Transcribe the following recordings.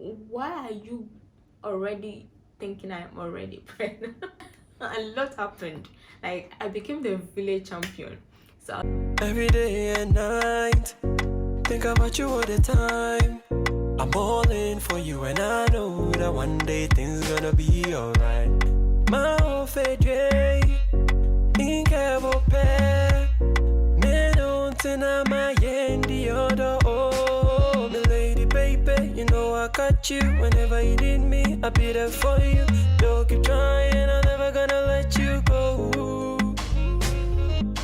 why are you already thinking I'm already pregnant? A lot happened. Like, I became the village champion. So every day and night, think about you all the time. I'm all in for you, and I know that one day things gonna be alright. My whole fedre, incredible pair. Me don't deny my end the other. Oh, my lady, baby, you know I got you. Whenever you need me, I'll be there for you. Don't keep trying, I'm never gonna let you go.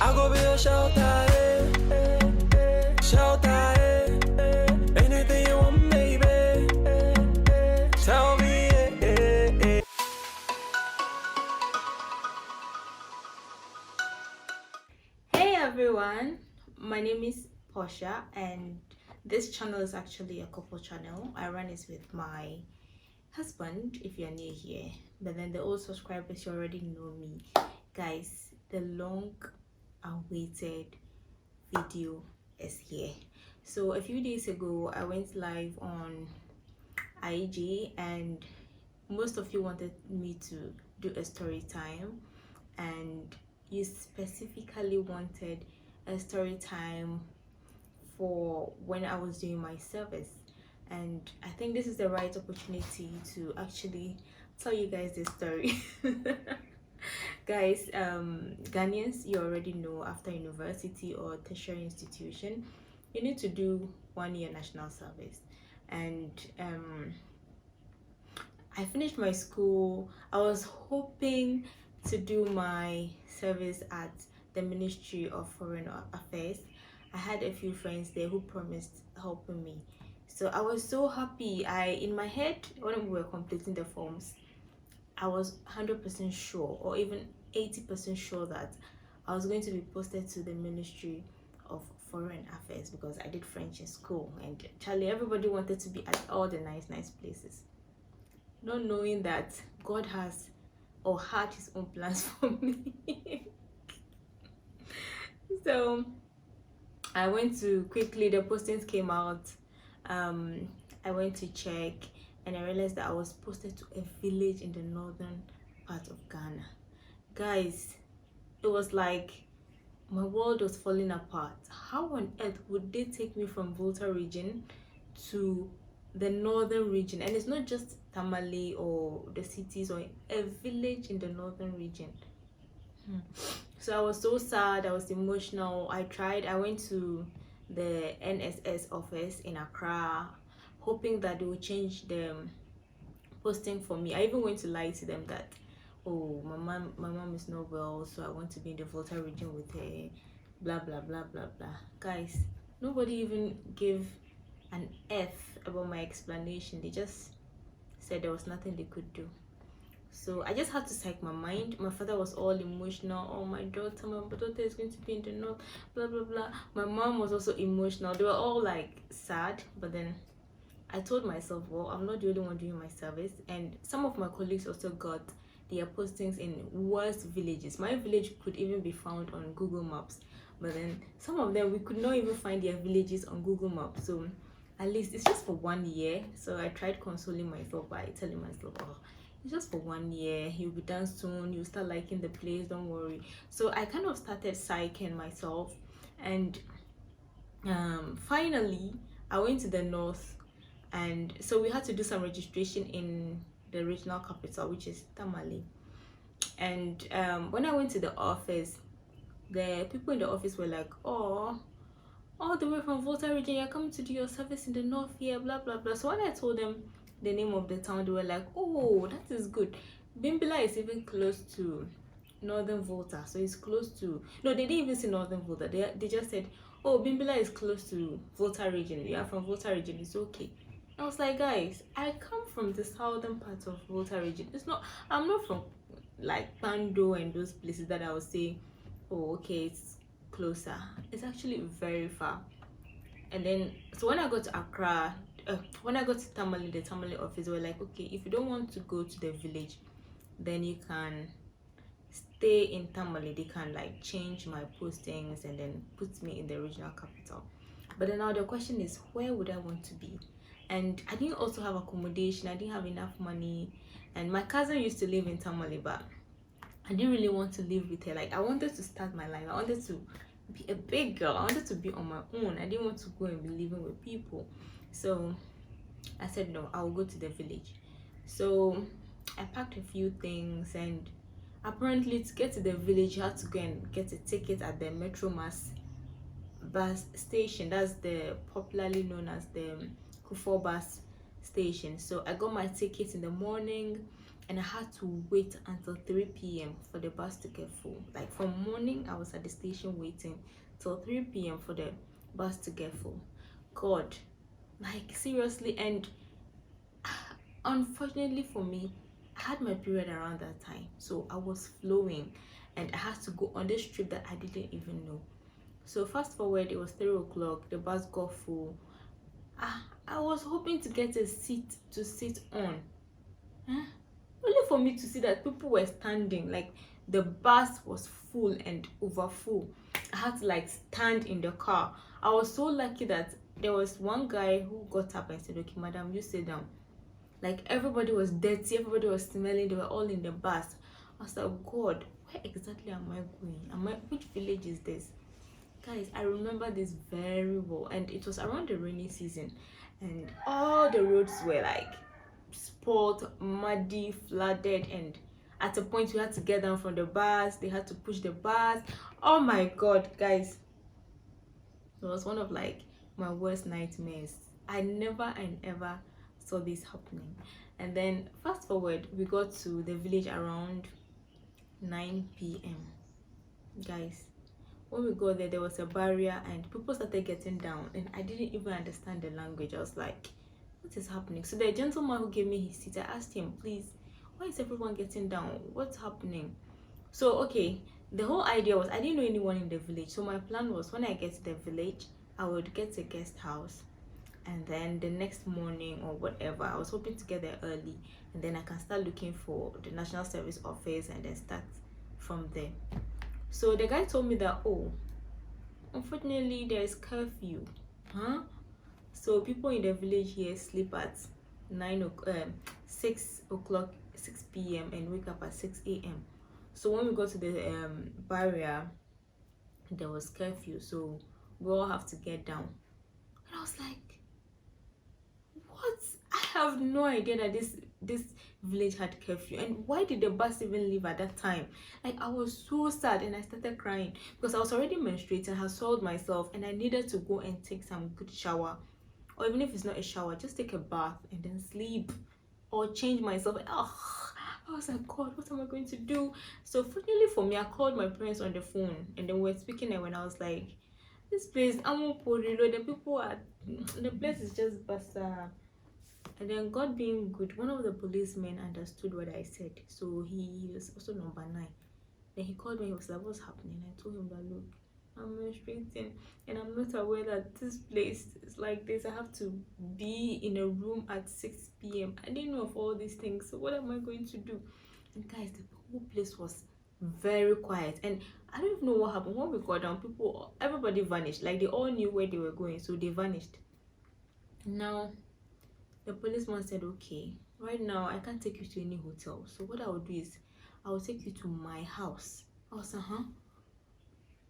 I go be your shelter, shelter. Anything you want, baby. Tell me. hey everyone, my name is Portia, and this channel is actually a couple channel. I run it with my husband if you're new here, but then the old subscribers, you already know me. Guys, the long awaited video is here. So a few days ago I went live on IG, and most of you wanted me to do a story time, and you specifically wanted a story time for when I was doing my service. And I think this is the right opportunity to actually tell you guys this story. Guys, Ghanaians, you already know, after university or tertiary institution, you need to do 1 year national service. And I finished my school. I was hoping to do my service at the Ministry of Foreign Affairs. I had a few friends there who promised helping me, so I was so happy. In my head, when we were completing the forms, I was 100% sure, or even 80% sure, that I was going to be posted to the Ministry of Foreign Affairs, because I did French in school, and Charlie, everybody wanted to be at all the nice places, not knowing that God has or had his own plans for me. So I went to quickly, the postings came out. I went to check, and I realized that I was posted to a village in the northern part of Ghana. Guys, it was like my world was falling apart. How on earth would they take me from Volta region to the northern region? And it's not just Tamale or the cities, or a village in the northern region. So I was so sad, I was emotional. I went to the NSS office in Accra, hoping that they would change the posting for me. I even went to lie to them that, oh, my mom is not well, so I want to be in the Volta region with her, blah blah blah blah blah. Guys, nobody even gave an F about my explanation. They just said there was nothing they could do. So I just had to psych my mind. My father was all emotional. Oh, my daughter is going to be in the north, blah blah blah. My mom was also emotional. They were all like sad, but then I told myself, well, I'm not the only one doing my service, and some of my colleagues also got their postings in worse villages. My village could even be found on Google Maps, but then some of them, we could not even find their villages on Google Maps. So at least it's just for 1 year. So I tried consoling myself by telling myself, oh, it's just for 1 year, you'll be done soon, you'll start liking the place, don't worry. So I kind of started psyching myself, and finally I went to the north, and so we had to do some registration in the regional capital, which is Tamale. And when I went to the office, the people in the office were like, oh, all the way from Volta region, you're coming to do your service in the north here, blah blah blah. So when I told them the name of the town, they were like, oh, that is good. Bimbila is even close to northern Volta, so it's close to, no, they didn't even say northern Volta. They just said, oh, Bimbila is close to Volta region, you are from Volta region, it's okay. I was like, guys, I come from the southern part of Volta region. I'm not from like Pando and those places that I was saying, oh, okay, it's closer. It's actually very far. And then, so when I got to Accra, when I got to Tamale, the Tamale office, they were like, okay, if you don't want to go to the village, then you can stay in Tamale. They can like change my postings and then put me in the regional capital. But then now the question is, where would I want to be? and I didn't also have accommodation. I didn't have enough money, and my cousin used to live in Tamale, but I didn't really want to live with her. Like, I wanted to start my life. I wanted to be a big girl. I wanted to be on my own. I didn't want to go and be living with people. So I said no, I'll go to the village. So I packed a few things, and apparently to get to the village you had to go and get a ticket at the Metro Mass bus station. That's the popularly known as the Kufo bus station. So I got my ticket in the morning, and I had to wait until 3 p.m. for the bus to get full. Like, from morning I was at the station waiting till 3 p.m. for the bus to get full. God, like, seriously. And unfortunately for me, I had my period around that time, so I was flowing, and I had to go on this trip that I didn't even know. So fast forward, it was 3 o'clock, the bus got full. I was hoping to get a seat to sit on. Huh? Only for me to see that people were standing. Like, the bus was full and over full. I had to like stand in the car. I was so lucky that there was one guy who got up and said, okay, madam, you sit down. Like, everybody was dirty, everybody was smelling, they were all in the bus. I was like, God, where exactly am I going? Which village is this? Guys, I remember this very well, and it was around the rainy season, and all the roads were like spoiled, muddy, flooded, and at a point we had to get down from the bus. They had to push the bus. Oh my God, guys, it was one of like my worst nightmares. I never and ever saw this happening. And then fast forward, we got to the village around 9 p.m. Guys, when we got there, there was a barrier and people started getting down, and I didn't even understand the language. I was like, what is happening? So the gentleman who gave me his seat, I asked him, please, why is everyone getting down? What's happening? So okay, the whole idea was, I didn't know anyone in the village, so my plan was, when I get to the village, I would get a guest house, and then the next morning or whatever, I was hoping to get there early, and then I can start looking for the National Service Office and then start from there. So the guy told me that, oh, unfortunately there is curfew. Huh? So people in the village here sleep at 6 o'clock, 6 p.m. and wake up at 6 a.m. So when we got to the barrier, there was curfew, so we all have to get down. And I was like, what? I have no idea that this village had curfew, and why did the bus even leave at that time? Like, I was so sad, and I started crying because I was already menstruating. I had soiled myself, and I needed to go and take some good shower, or even if it's not a shower, just take a bath and then sleep or change myself. I was like, God, what am I going to do? So fortunately for me, I called my parents on the phone, and then we were speaking, and when I was like, this place, the people are, the place is just basa. And then, God being good, one of the policemen understood what I said, so he was also number 9. Then he called me. He was like, what's happening? I told him that, look, I'm menstruating, and I'm not aware that this place is like this. I have to be in a room at 6 p.m. I didn't know of all these things, so what am I going to do? And guys, the whole place was very quiet, and I don't even know what happened. When we got down, everybody vanished. Like, they all knew where they were going, so they vanished. Now the policeman said, okay, right now I can't take you to any hotel, so what I will do is I will take you to my house. I was like, huh?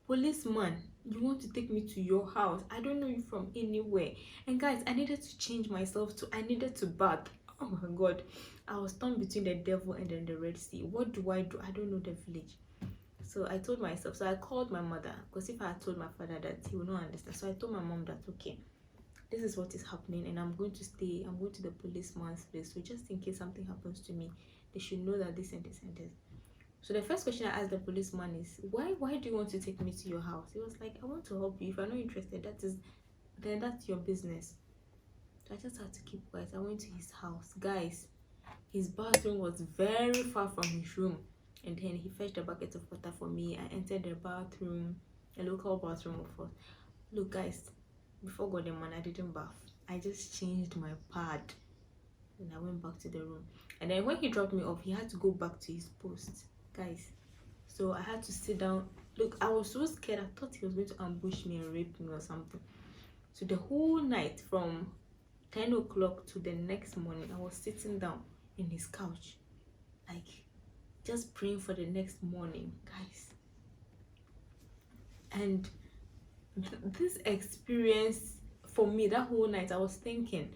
Policeman, you want to take me to your house? I don't know you from anywhere. And guys, I needed to change myself too. I needed to bath. Oh my God, I was torn between the devil and then the Red Sea. What do? I don't know the village. So I told myself, so I called my mother, because if I had told my father that, he would not understand. So I told my mom that, okay, this is what is happening, and I'm going to the policeman's place, so just in case something happens to me, they should know that this and this and this. So the first question I asked the policeman is, why do you want to take me to your house? He was like, I want to help you. If you're not interested, then that's your business. So I just had to keep quiet. I went to his house. Guys, his bathroom was very far from his room, and then he fetched a bucket of water for me. I entered the bathroom, a local bathroom, of course. Look, guys, before God and man, I didn't bath. I just changed my pad, and I went back to the room. And then when he dropped me off, he had to go back to his post, guys. So I had to sit down. Look, I was so scared. I thought he was going to ambush me and rape me or something. So the whole night, from 10 o'clock to the next morning, I was sitting down in his couch, like just praying for the next morning, guys. And this experience, for me, that whole night, I was thinking,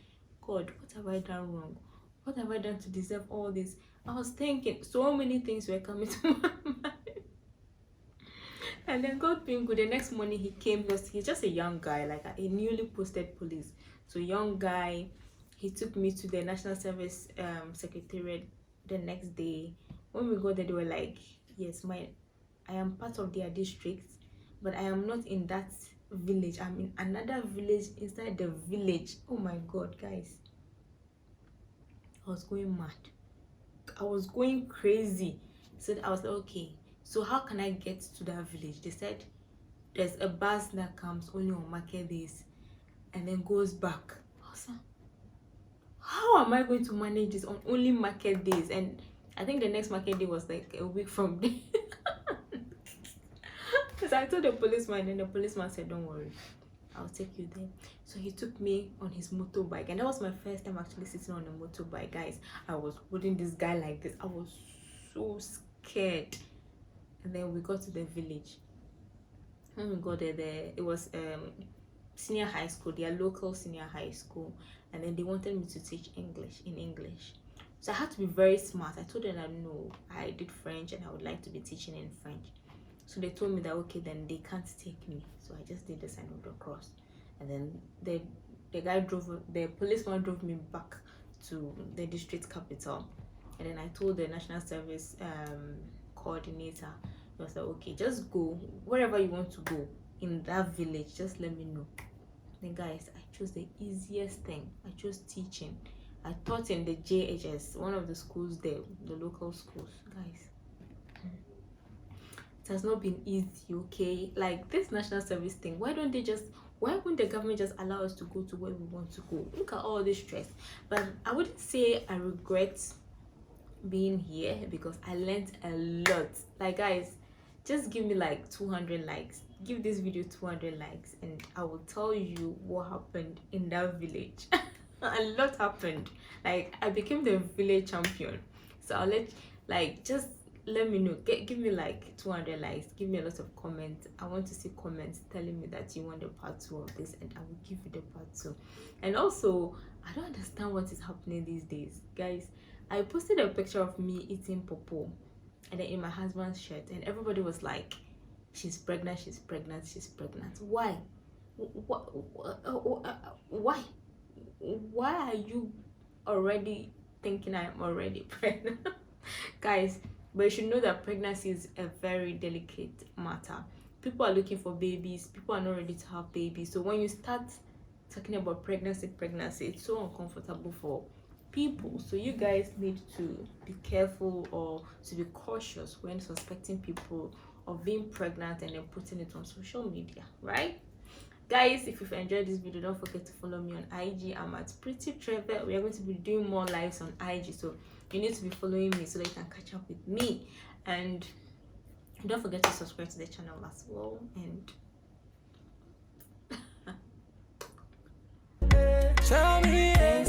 God, what have I done wrong? What have I done to deserve all this? I was thinking, so many things were coming to my mind. And then God being good, the next morning he came, because he's just a young guy, like a newly posted police. So young guy, he took me to the National Service Secretariat the next day. When we got there, they were like, yes, I am part of their district, but I am not in that village. I'm in another village inside the village. Oh my God, guys. I was going mad. I was going crazy. So I was like, okay, so how can I get to that village? They said there's a bus that comes only on market days and then goes back. I was like, how am I going to manage this on only market days? And I think the next market day was like a week from there. Because I told the policeman, and the policeman said, don't worry, I'll take you there. So he took me on his motorbike, and that was my first time actually sitting on a motorbike, guys. I was holding this guy like this. I was so scared. And then we got to the village. When we got there, it was senior high school, their local senior high school, and then they wanted me to teach English in English. So I had to be very smart. I told them that no, I did French and I would like to be teaching in French. So they told me that okay, then they can't take me. So I just did the sign of the cross, and then the policeman drove me back to the district capital, and then I told the national service coordinator. He was like, okay, just go wherever you want to go in that village, just let me know. Then guys, I chose the easiest thing. I chose teaching. I taught in the JHS, one of the schools there, the local schools, guys. It has not been easy, okay? Like this national service thing, why won't the government just allow us to go to where we want to go? Look at all this stress. But I wouldn't say I regret being here, because I learned a lot. Like guys, just give me like 200 likes, give this video 200 likes, and I will tell you what happened in that village. A lot happened. Like I became the village champion. So I'll just let me know. Give me like 200 likes, give me a lot of comments. I want to see comments telling me that you want the part 2 of this, and I will give you the part 2. And also, I don't understand what is happening these days, guys. I posted a picture of me eating popo, and then in my husband's shirt, and everybody was like, she's pregnant, she's pregnant, she's pregnant. Why? Why are you already thinking I am already pregnant? Guys, but you should know that pregnancy is a very delicate matter. People are looking for babies, people are not ready to have babies. So when you start talking about pregnancy, it's so uncomfortable for people. So you guys need to be careful, or to be cautious when suspecting people of being pregnant and then putting it on social media, right? Guys, if you've enjoyed this video, don't forget to follow me on IG. I'm at Pretty Trevor. We are going to be doing more lives on IG, so you need to be following me so that you can catch up with me. And don't forget to subscribe to the channel as well. And tell me